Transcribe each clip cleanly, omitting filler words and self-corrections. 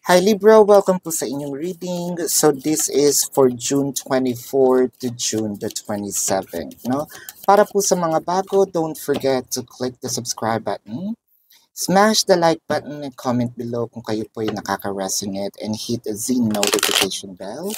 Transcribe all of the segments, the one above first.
Hi Libra, welcome po sa inyong reading. So this is for June 24 to June the 27th, no? Para po sa mga bago, don't forget to click the subscribe button, smash the like button and comment below kung kayo po ay nakaka-resonate and hit the notification bell.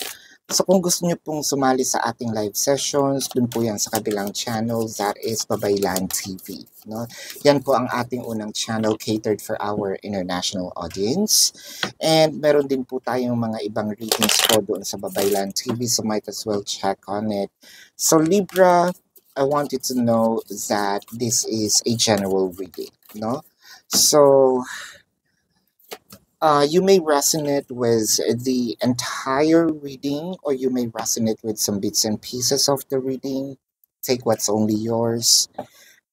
So kung gusto niyo pong sumali sa ating live sessions, dun po yan sa kabilang channel, that is Babaylan TV. No? Yan po ang ating unang channel catered for our international audience. And meron din po tayong mga ibang readings po doon sa Babaylan TV, so might as well check on it. So Libra, I want you to know that this is a general reading. No? So you may resonate with the entire reading, or you may resonate with some bits and pieces of the reading. Take what's only yours.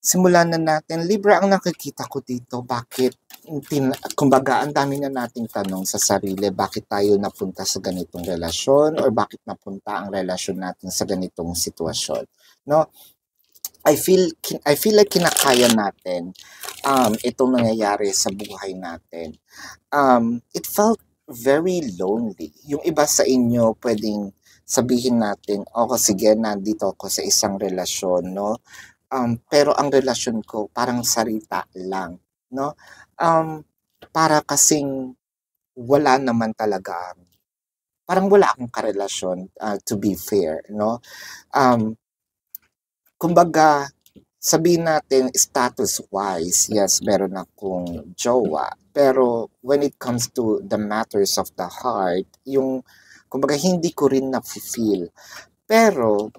Simulan na natin. Libra, ang nakikita ko dito, bakit, kumbaga, ang dami na nating tanong sa sarili, bakit tayo napunta sa ganitong relasyon, or bakit napunta ang relasyon natin sa ganitong sitwasyon. No? I feel like kinakaya natin itong nangyayari sa buhay natin. It felt very lonely. Yung iba sa inyo pwedeng sabihin natin, oh sige, nandito ako sa isang relasyon, no? Pero ang relasyon ko parang sarita lang, no? Para kasing wala naman talaga, parang wala akong karelasyon, to be fair, no? Kumbaga, sabihin natin status-wise, yes, meron akong jowa. Pero when it comes to the matters of the heart, yung, kumbaga, hindi ko rin na-feel. Pero,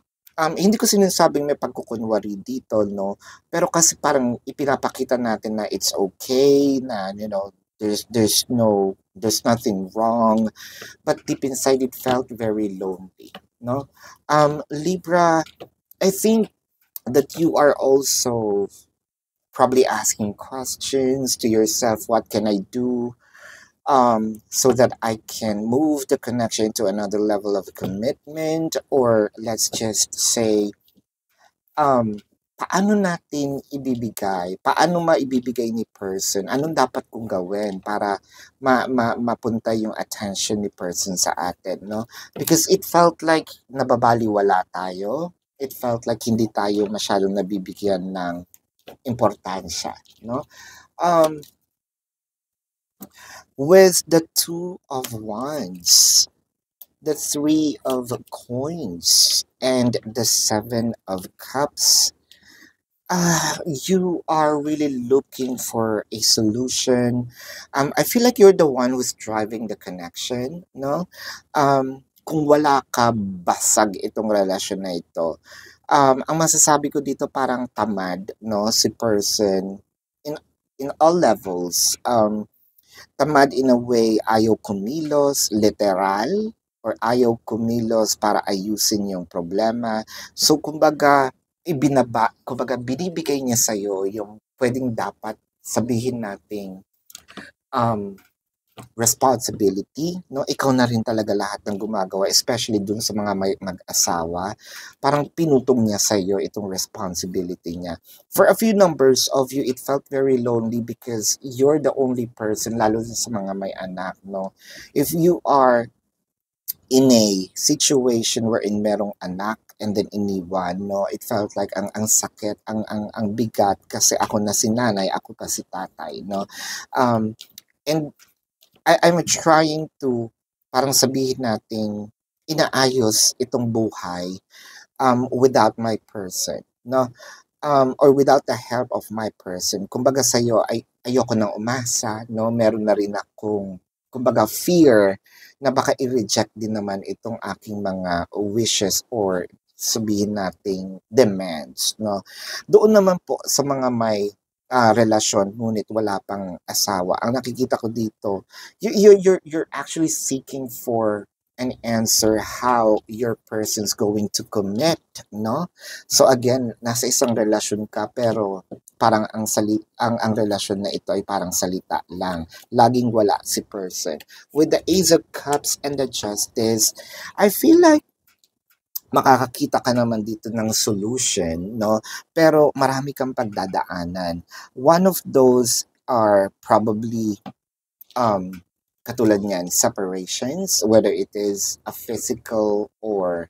hindi ko sinasabing may pagkukunwari dito, no? Pero kasi parang ipinapakita natin na it's okay, na, you know, there's nothing wrong. But deep inside, it felt very lonely, no? Libra, I think that you are also probably asking questions to yourself, what can I do so that I can move the connection to another level of commitment? Or let's just say, paano natin ibibigay, paano maibibigay ni person, anong dapat kong gawin para mapunta yung attention ni person sa atin, no? Because it felt like nababaliwala tayo. It felt like hindi tayo masyadong nabibigyan ng importansya, no? With the Two of Wands, the Three of Coins, and the Seven of Cups, you are really looking for a solution. I feel like you're the one who's driving the connection, no? Kung wala ka, basag itong relasyon na ito. Ang masasabi ko dito parang tamad, no? Si person in all levels. Tamad in a way, ayaw kumilos, literal, or ayaw kumilos para ayusin yung problema. So, kumbaga, kumbaga, binibigay niya sa'yo yung pwedeng dapat sabihin nating responsibility, no? Ikaw na rin talaga lahat ng gumagawa, especially dun sa mga may mag-asawa. Parang pinutong niya sa iyo itong responsibility niya. For a few numbers of you, it felt very lonely because you're the only person, lalo sa mga may anak, no? If you are in a situation wherein merong anak and then iniwan, no, it felt like ang sakit, ang bigat, kasi ako na si nanay, ako na si tatay, no? And I'm trying to parang sabihin natin inaayos itong buhay without my person, no? Or without the help of my person. Kumbaga sa'yo, ayoko nang umasa, no? Meron na rin akong, kumbaga, fear na baka i-reject din naman itong aking mga wishes or sabihin nating demands, no? Doon naman po sa mga may relasyon ngunit wala pang asawa, ang nakikita ko dito, you're actually seeking for an answer how your person's going to commit, no? So again, nasa isang relasyon ka pero parang ang relasyon na ito ay parang salita lang. Laging wala si person. With the Ace of Cups and the Justice, I feel like makakakita ka naman dito ng solution, no? Pero marami kang pagdadaanan. One of those are probably Katulad niyan, separations, whether it is a physical or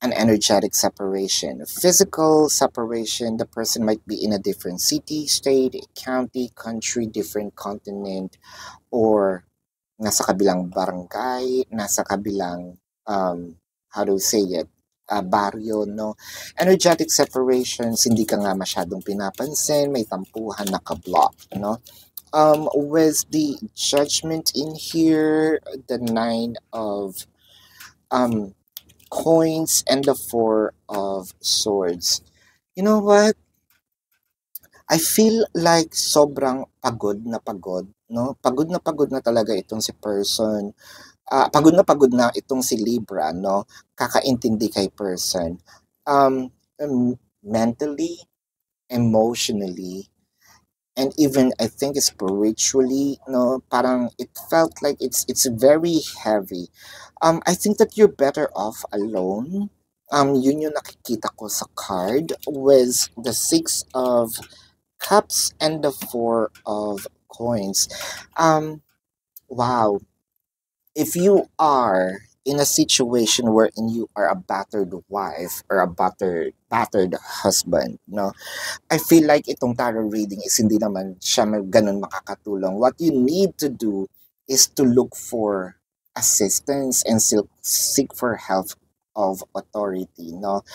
an energetic separation. Physical separation, the person might be in a different city, state, county, country, different continent, or nasa kabilang barangay, nasa kabilang, how do we say it, baryo, no? Energetic separations, hindi ka nga masyadong pinapansin, may tampuhan, naka-block, no? With the judgment in here, the nine of um coins and the four of swords. You know what? I feel like sobrang pagod, no? Pagod na talaga itong si person. Pagod na itong si Libra, no? Kakaintindi kay person. Mentally, emotionally, and even I think spiritually, no, parang it felt like it's very heavy. I think that you're better off alone. Yun yung nakikita ko sa card with the Six of Cups and the Four of Coins. Wow. If you are in a situation wherein you are a battered wife or a battered husband, no, I feel like itong tarot reading is hindi naman siya ganun makakatulong. What you need to do is to look for assistance and seek for help of authority, no?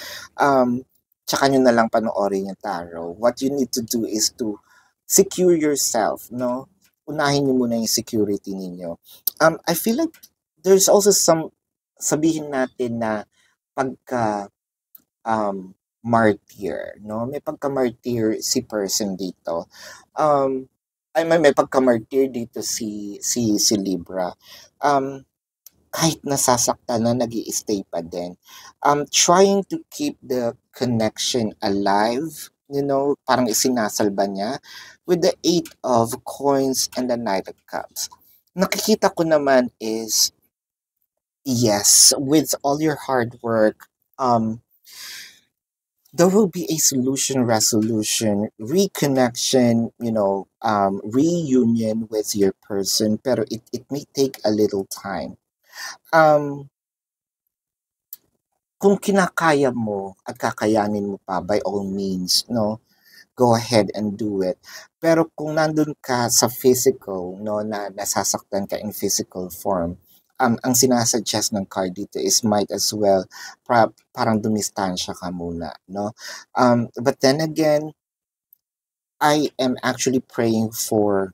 Tsaka nyo na lang panoorin yung tarot. What you need to do is to secure yourself, no? Unahin nyo muna yung security ninyo. I feel like there's also some, sabihin natin na pagka martyr, no? May pagka-martyr si person dito. May pagka-martyr dito si Libra. Kahit nasasaktan na, nag-i-stay pa din. Trying to keep the connection alive, you know, parang isinasalba niya with the Eight of Coins and the Knight of Cups. Nakikita ko naman is, yes, with all your hard work, there will be a solution, resolution, reconnection, you know, reunion with your person, pero it may take a little time. Kung kinakaya mo at kakayanin mo pa, by all means, no, go ahead and do it. Pero kung nandun ka sa physical, no, na nasasaktan ka in physical form, ang sinasuggest ng card dito is might as well parang dumistansya ka muna, no? But then again, I am actually praying for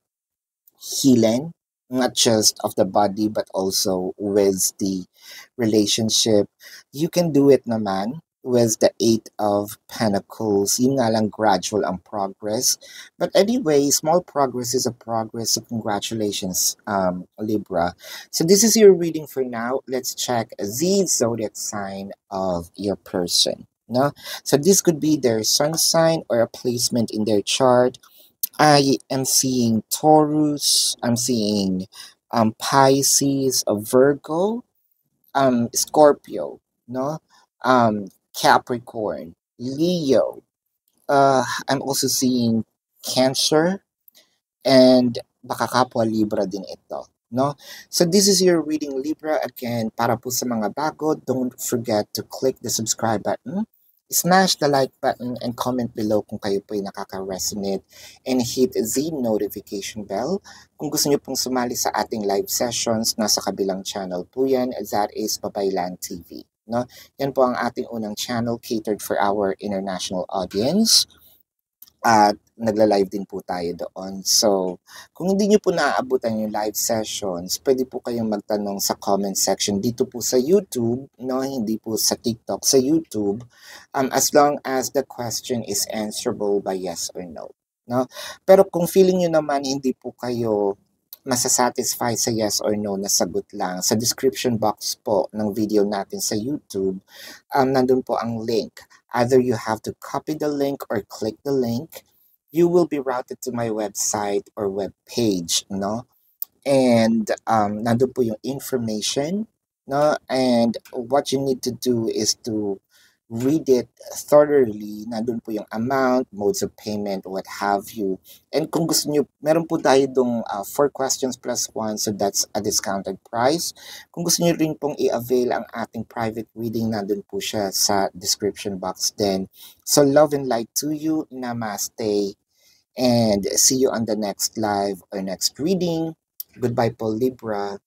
healing, not just of the body, but also with the relationship. You can do it naman with the Eight of Pentacles. Yun nga lang, gradual ang progress. But anyway, small progress is a progress. So congratulations, Libra. So this is your reading for now. Let's check the zodiac sign of your person. No? So this could be their sun sign or a placement in their chart. I am seeing Taurus, I'm seeing Pisces, a Virgo, Scorpio, no? Capricorn, Leo. I'm also seeing Cancer and baka kapwa Libra din ito, no? So this is your reading, Libra. Again, para po sa mga bago, don't forget to click the subscribe button, smash the like button, and comment below kung kayo po ay nakaka-resonate, and hit the notification bell. Kung gusto niyo pong sumali sa ating live sessions, nasa kabilang channel po yan, that is Babaylan TV. No? Yan po ang ating unang channel catered for our international audience. At nagla-live din po tayo doon. So, kung hindi nyo po naaabutan yung live sessions, pwede po kayong magtanong sa comment section dito po sa YouTube, no? Hindi po sa TikTok, sa YouTube, as long as the question is answerable by yes or no. No? Pero kung feeling nyo naman hindi po kayo masasatisfy sa yes or no na sagot lang, sa description box po ng video natin sa YouTube, nandun po ang link. Either you have to copy the link or click the link. You will be routed to my website or web page, no? And nandun po yung information, no? And what you need to do is to read it thoroughly. Nandun po yung amount, modes of payment, what have you. And kung gusto nyo, meron po tayo dong 4 questions plus 1, so that's a discounted price. Kung gusto nyo rin pong i-avail ang ating private reading, nandun po siya sa description box din. So love and light to you. Namaste. And see you on the next live or next reading. Goodbye po, Libra.